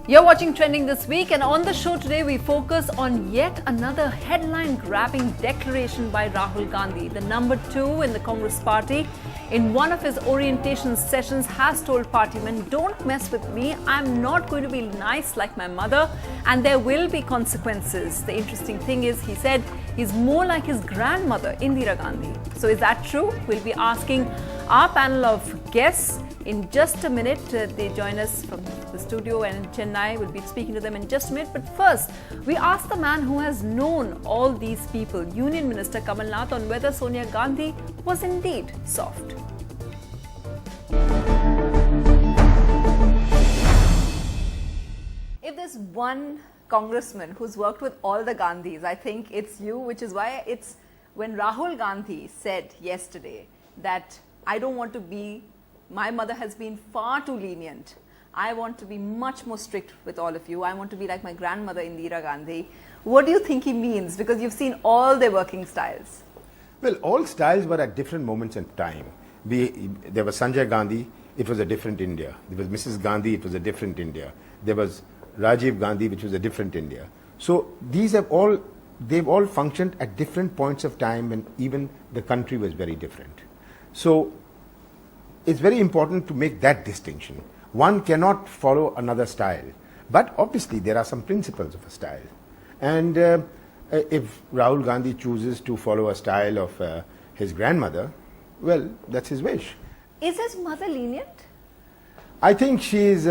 You're watching Trending this week, and on the show today we focus on yet another headline-grabbing declaration by Rahul Gandhi, the number 2 in the Congress party. In one of his orientation sessions has told partymen, "Don't mess with me, I'm not going to be nice like my mother and there will be consequences." The interesting thing is, he said he's more like his grandmother, Indira Gandhi. So is that true? We'll be asking our panel of guests in just a minute. They join us from the studio and in Chennai. We'll be speaking to them in just a minute. But first, we asked the man who has known all these people, Union Minister Kamal Nath, on whether Sonia Gandhi was indeed soft. If there's one congressman who's worked with all the Gandhis, I think it's you, which is why it's when Rahul Gandhi said yesterday that I don't want to be, my mother has been far too lenient. I want to be much more strict with all of you. I want to be like my grandmother Indira Gandhi. What do you think he means? Because you've seen all their working styles. Well, all styles were at different moments in time. There was Sanjay Gandhi, it was a different India. There was Mrs. Gandhi, it was a different India. There was Rajiv Gandhi, which was a different India. So they've all functioned at different points of time when even the country was very different. So it's very important to make that distinction. One cannot follow another style, but obviously there are some principles of a style. And if Rahul Gandhi chooses to follow a style of his grandmother, well, that's his wish. Is his mother lenient? I think she is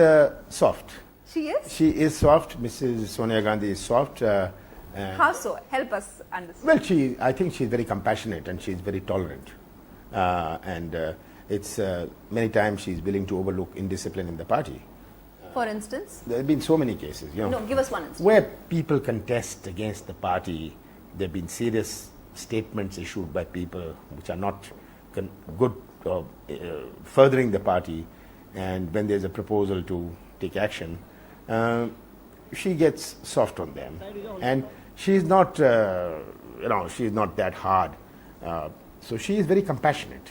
soft. She is? She is soft. Mrs. Sonia Gandhi is soft. How so? Help us understand. Well, I think she's very compassionate and she's very tolerant. It's many times she's willing to overlook indiscipline in the party. For instance? There have been so many cases, No, give us one instance. where people contest against the party. There have been serious statements issued by people which are not good or furthering the party, and when there's a proposal to take action, she gets soft on them, and she's not, she's not that hard. So she is very compassionate.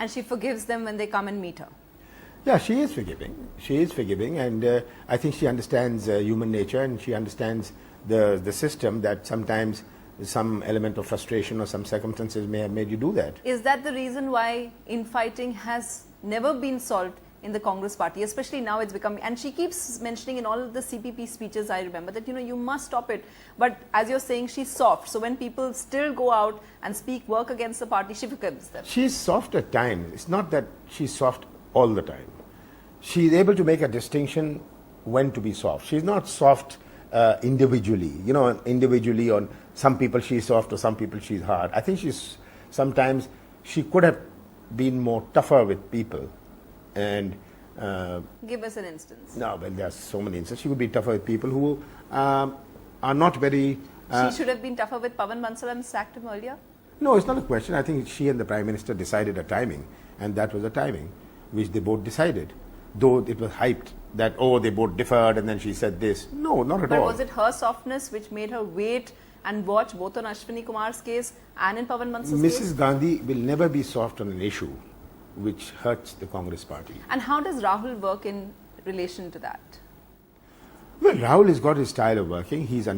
And she forgives them when they come and meet her. Yeah, she is forgiving. She is forgiving, and I think she understands human nature, and she understands the system, that sometimes some element of frustration or some circumstances may have made you do that. Is that the reason why infighting has never been solved in the Congress party, especially now it's becoming, and she keeps mentioning in all of the CPP speeches, I remember, that you must stop it. But as you're saying, she's soft. So when people still go out and work against the party, she forgives them. She's soft at times. It's not that she's soft all the time. She's able to make a distinction when to be soft. She's not soft individually. Individually on some people she's soft or some people she's hard. I think sometimes she could have been more tougher with people. And give us an instance. No, well, there are so many instances. She would be tougher with people who are not very... she should have been tougher with Pavan Bansal and sacked him earlier? No, it's not a question. I think she and the Prime Minister decided a timing, and that was a timing which they both decided. Though it was hyped that, they both differed and then she said this. No, not at all. But was it her softness which made her wait and watch both on Ashwini Kumar's case and in Pavan Bansal's case? Mrs. Gandhi will never be soft on an issue which hurts the Congress party. And how does Rahul work in relation to that? Well, Rahul has got his style of working. He's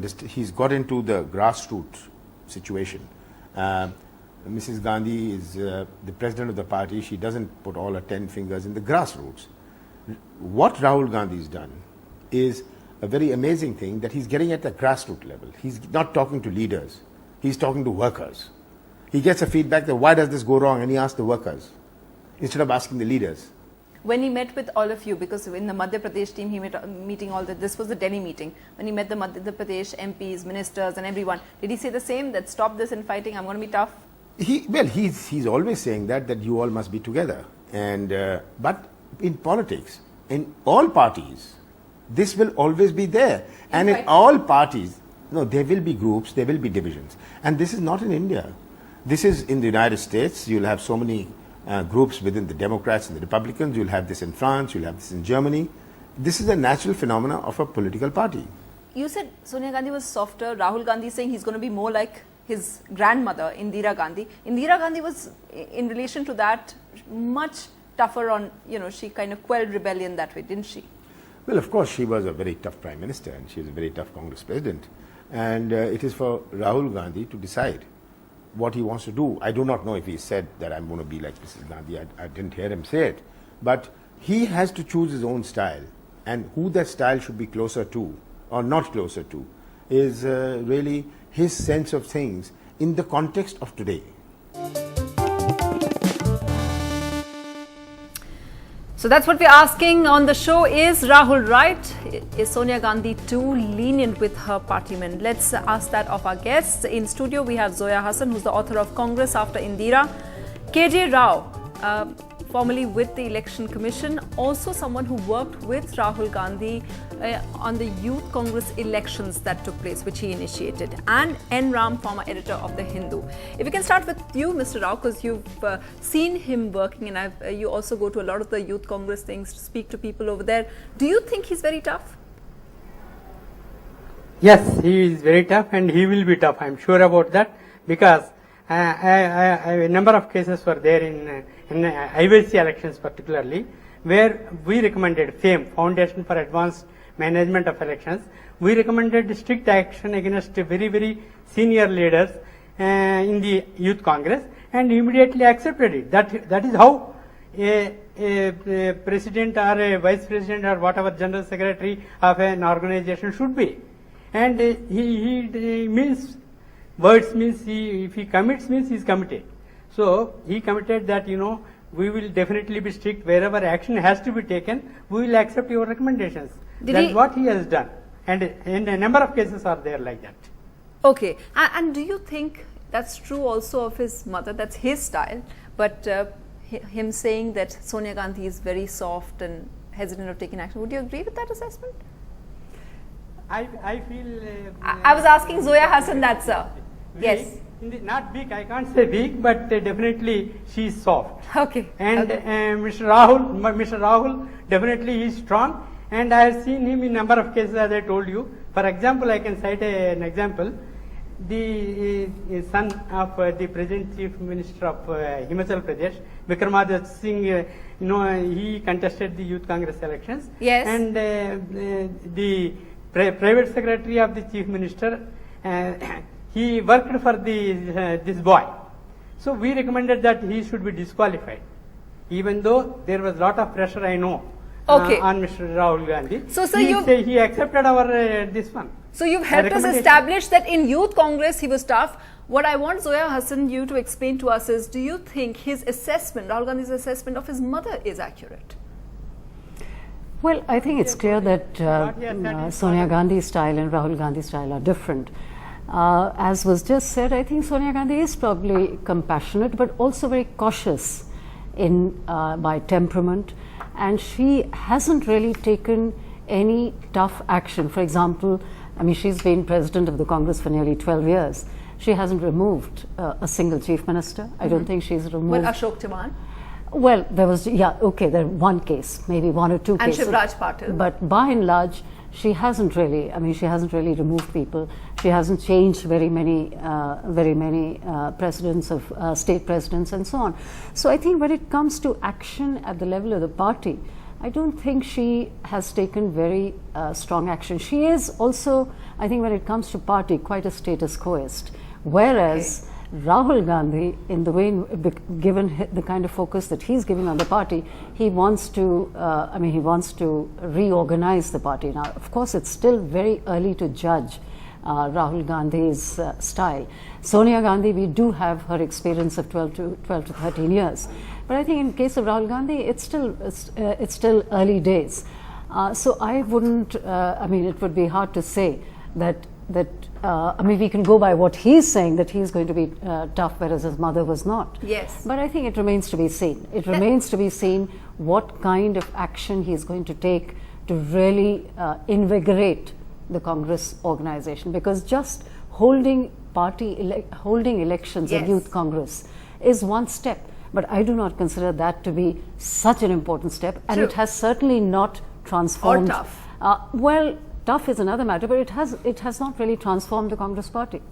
got into the grassroots situation. Mrs. Gandhi is the president of the party. She doesn't put all her 10 fingers in the grassroots. What Rahul Gandhi has done is a very amazing thing, that he's getting at the grassroots level. He's not talking to leaders. He's talking to workers. He gets a feedback that why does this go wrong, and he asks the workers instead of asking the leaders. When he met with all of you, because in the Madhya Pradesh team he met meeting this was the Delhi meeting, when he met the Madhya Pradesh MPs, ministers and everyone, did he say the same, that stop this infighting, I'm going to be tough? He's always saying that you all must be together. And but in politics, in all parties, this will always be there. And in all parties, there will be groups, there will be divisions. And this is not in India. This is in the United States. You'll have so many groups within the Democrats and the Republicans. You'll have this in France, you'll have this in Germany. This is a natural phenomena of a political party. You said Sonia Gandhi was softer. Rahul Gandhi is saying he's going to be more like his grandmother, Indira Gandhi. Indira Gandhi was, in relation to that, much tougher on, she kind of quelled rebellion that way, didn't she? Well, of course, she was a very tough Prime Minister and she was a very tough Congress President. And it is for Rahul Gandhi to decide what he wants to do. I do not know if he said that I'm going to be like Mrs. Gandhi. I didn't hear him say it. But he has to choose his own style. And who that style should be closer to or not closer to is really his sense of things in the context of today. So that's what we're asking on the show. Is Rahul right? Is Sonia Gandhi too lenient with her partymen? Let's ask that of our guests. In studio, we have Zoya Hasan, who's the author of Congress After Indira. KJ Rao, formerly with the Election Commission, also someone who worked with Rahul Gandhi on the Youth Congress elections that took place, which he initiated, and N. Ram, former editor of The Hindu. If we can start with you, Mr. Rao, because you've seen him working, and you also go to a lot of the Youth Congress things to speak to people over there. Do you think he's very tough? Yes, he is very tough, and he will be tough. I'm sure about that, because a number of cases were there in IVC elections particularly, where we recommended FAME, Foundation for Advanced Management of Elections. We recommended strict action against very, very senior leaders in the Youth Congress, and immediately accepted it. That is how a president or a vice president or whatever general secretary of an organization should be. And he means, words means, if he commits means he is committed. So he committed that, we will definitely be strict wherever action has to be taken. We will accept your recommendations. That's what he has done. And a number of cases are there like that. Okay. And do you think that's true also of his mother? That's his style. But him saying that Sonia Gandhi is very soft and hesitant of taking action. Would you agree with that assessment? I feel... I was asking Zoya Hasan that, sir. Yes. Not weak, I can't say weak, but definitely she is soft. Okay. And Mr. Rahul, definitely he is strong, and I have seen him in number of cases, as I told you. For example, I can cite an example. The son of the present Chief Minister of Himachal Pradesh, Vikramaditya Singh, he contested the Youth Congress elections. Yes. And the private secretary of the Chief Minister, he worked for this boy. So we recommended that he should be disqualified, even though there was a lot of pressure, I know, on Mr. Rahul Gandhi. So, sir, he accepted our this one. So you've helped us establish that in Youth Congress he was tough. What I want Zoya Hasan you to explain to us is, do you think his assessment, Rahul Gandhi's assessment of his mother, is accurate? Well, I think it's clear that Sonia Gandhi's style and Rahul Gandhi's style are different. As was just said, I think Sonia Gandhi is probably compassionate, but also very cautious by temperament, and she hasn't really taken any tough action. For example, I mean, she's been president of the Congress for nearly 12 years. She hasn't removed a single chief minister. I don't think she's removed. Well, Ashok Chavan. Well, there was, there one case, maybe one or two cases. And Shivraj Patil. But by and large, she hasn't really removed people. She hasn't changed very many presidents of state presidents and so on. So I think when it comes to action at the level of the party, I don't think she has taken very strong action. She is also, I think when it comes to party, quite a status quoist. Whereas Rahul Gandhi, in the way, given the kind of focus that he's giving on the party, he wants to, reorganize the party. Now, of course, it's still very early to judge Rahul Gandhi's style. Sonia Gandhi, we do have her experience of 12 to 13 years. But I think in case of Rahul Gandhi, it's still early days. So I wouldn't, it would be hard to say that we can go by what he's saying, that he's going to be tough, whereas his mother was not. Yes. But I think it remains to be seen. It remains to be seen what kind of action he's going to take to really invigorate the Congress organization. Because just holding elections yes. in Youth Congress is one step. But I do not consider that to be such an important step. And True. it has certainly not transformed. Or tough. Well, tough is another matter, but it has not really transformed the Congress party.